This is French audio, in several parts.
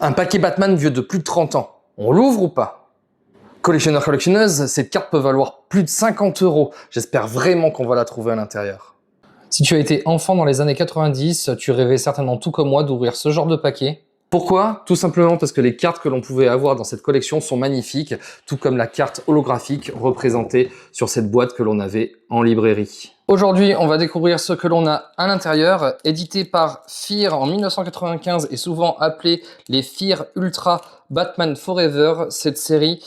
Un paquet Batman vieux de plus de 30 ans, on l'ouvre ou pas? Collectionneur, collectionneuse, cette carte peut valoir plus de 50 €. J'espère vraiment qu'on va la trouver à l'intérieur. Si tu as été enfant dans les années 90, tu rêvais certainement tout comme moi d'ouvrir ce genre de paquet. Pourquoi? Tout simplement parce que les cartes que l'on pouvait avoir dans cette collection sont magnifiques, tout comme la carte holographique représentée sur cette boîte que l'on avait en librairie. Aujourd'hui, on va découvrir ce que l'on a à l'intérieur. Édité par Fear en 1995 et souvent appelé les Fear Ultra Batman Forever, cette série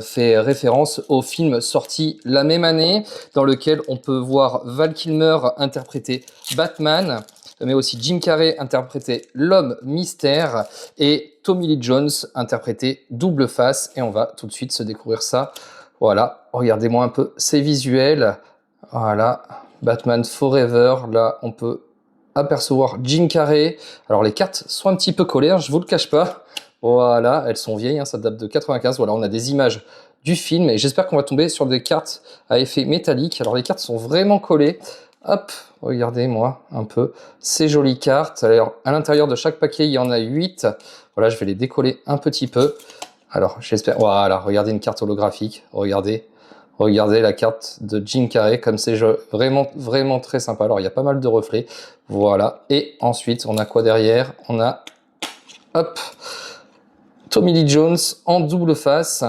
fait référence au film sorti la même année, dans lequel on peut voir Val Kilmer interpréter Batman, mais aussi Jim Carrey interpréter l'homme mystère et Tommy Lee Jones interpréter Double Face. Et on va tout de suite se découvrir ça. Voilà, regardez-moi un peu ces visuels. Voilà, Batman Forever, là on peut apercevoir Jim Carrey. Alors les cartes sont un petit peu collées, hein, je vous le cache pas. Voilà, elles sont vieilles, hein, ça date de 95. Voilà, on a des images du film et j'espère qu'on va tomber sur des cartes à effet métallique. Alors les cartes sont vraiment collées. Hop, regardez-moi un peu ces jolies cartes. Alors à l'intérieur de chaque paquet, il y en a 8. Voilà, je vais les décoller un petit peu. Alors j'espère, voilà, regardez une carte holographique, regardez. Regardez la carte de Jim Carrey, comme c'est vraiment très sympa. Alors il y a pas mal de reflets, voilà. Et ensuite on a quoi derrière? On a, hop, Tommy Lee Jones en double face.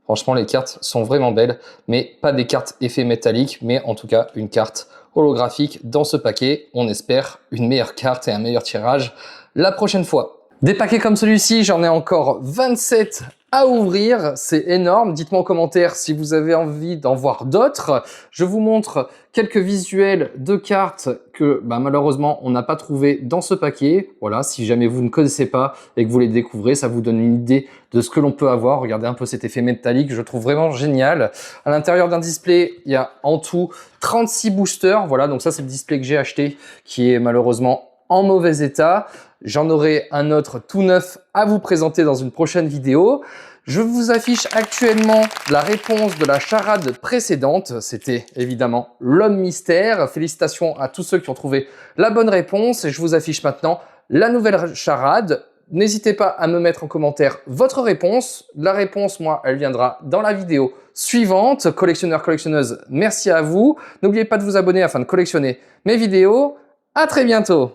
Franchement les cartes sont vraiment belles, mais pas des cartes effet métallique, mais en tout cas une carte holographique dans ce paquet. On espère une meilleure carte et un meilleur tirage la prochaine fois. Des paquets comme celui-ci, j'en ai encore 27 à ouvrir, c'est énorme. Dites-moi en commentaire si vous avez envie d'en voir d'autres. Je vous montre quelques visuels de cartes que malheureusement on n'a pas trouvé dans ce paquet. Voilà, si jamais vous ne connaissez pas et que vous les découvrez, ça vous donne une idée de ce que l'on peut avoir. Regardez un peu cet effet métallique, je trouve vraiment génial. À l'intérieur d'un display, il y a en tout 36 boosters. Voilà, donc ça c'est le display que j'ai acheté qui est malheureusement en mauvais état. J'en aurai un autre tout neuf à vous présenter dans une prochaine vidéo. Je vous affiche actuellement la réponse de la charade précédente. C'était évidemment l'homme mystère. Félicitations à tous ceux qui ont trouvé la bonne réponse. Et je vous affiche maintenant la nouvelle charade. N'hésitez pas à me mettre en commentaire votre réponse. La réponse, moi, elle viendra dans la vidéo suivante. Collectionneur, collectionneuse, merci à vous. N'oubliez pas de vous abonner afin de collectionner mes vidéos. À très bientôt.